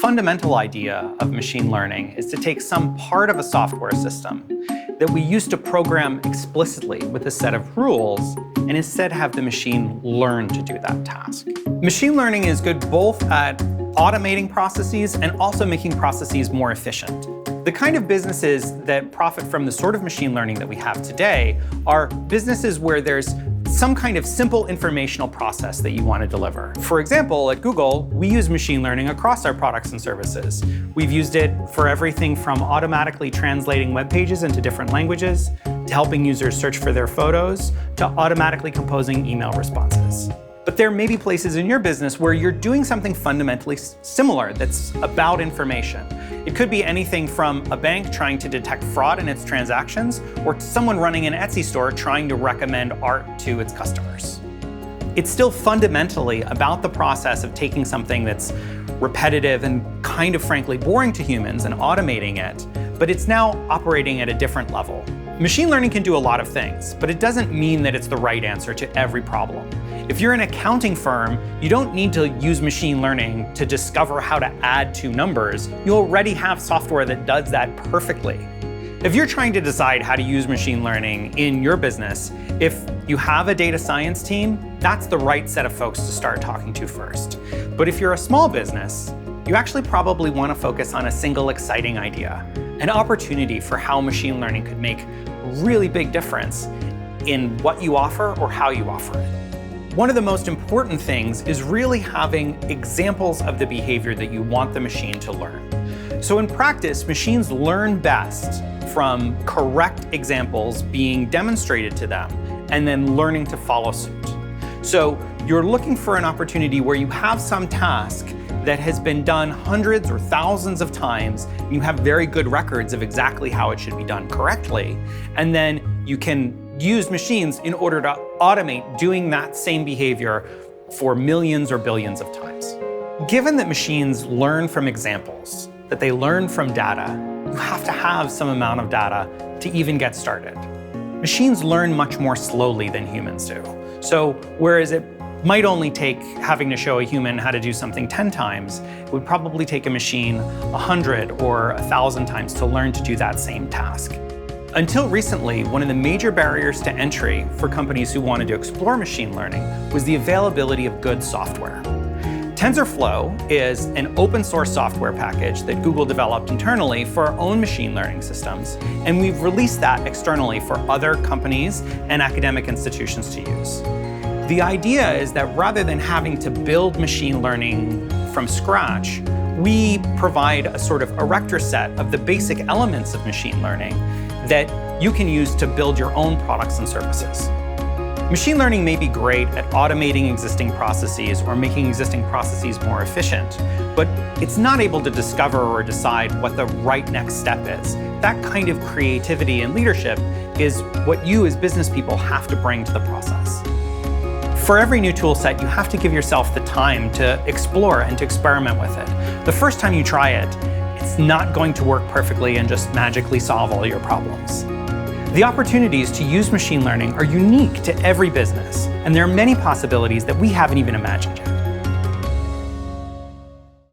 fundamental idea of machine learning is to take some part of a software system that we used to program explicitly with a set of rules and instead have the machine learn to do that task. Machine learning is good both at automating processes and also making processes more efficient. The kind of businesses that profit from the sort of machine learning that we have today are businesses where there's some kind of simple informational process that you want to deliver. For example, at Google, we use machine learning across our products and services. We've used it for everything from automatically translating web pages into different languages, to helping users search for their photos, to automatically composing email responses. But there may be places in your business where you're doing something fundamentally similar that's about information. It could be anything from a bank trying to detect fraud in its transactions, or someone running an Etsy store trying to recommend art to its customers. It's still fundamentally about the process of taking something that's repetitive and kind of frankly boring to humans and automating it, but it's now operating at a different level. Machine learning can do a lot of things, but it doesn't mean that it's the right answer to every problem. If you're an accounting firm, you don't need to use machine learning to discover how to add two numbers. You already have software that does that perfectly. If you're trying to decide how to use machine learning in your business, if you have a data science team, that's the right set of folks to start talking to first. But if you're a small business, you actually probably want to focus on a single exciting idea, an opportunity for how machine learning could make a really big difference in what you offer or how you offer it. One of the most important things is really having examples of the behavior that you want the machine to learn. So in practice, machines learn best from correct examples being demonstrated to them and then learning to follow suit. So you're looking for an opportunity where you have some task that has been done hundreds or thousands of times, and you have very good records of exactly how it should be done correctly, and then you can use machines in order to automate doing that same behavior for millions or billions of times. Given that machines learn from examples, that they learn from data, you have to have some amount of data to even get started. Machines learn much more slowly than humans do. So whereas it might only take having to show a human how to do something 10 times, it would probably take a machine 100 or 1,000 times to learn to do that same task. Until recently, one of the major barriers to entry for companies who wanted to explore machine learning was the availability of good software. TensorFlow is an open source software package that Google developed internally for our own machine learning systems, and we've released that externally for other companies and academic institutions to use. The idea is that rather than having to build machine learning from scratch, we provide a sort of erector set of the basic elements of machine learning that you can use to build your own products and services. Machine learning may be great at automating existing processes or making existing processes more efficient, but it's not able to discover or decide what the right next step is. That kind of creativity and leadership is what you as business people have to bring to the process. For every new tool set, you have to give yourself the time to explore and to experiment with it. The first time you try it, it's not going to work perfectly and just magically solve all your problems. The opportunities to use machine learning are unique to every business, and there are many possibilities that we haven't even imagined yet.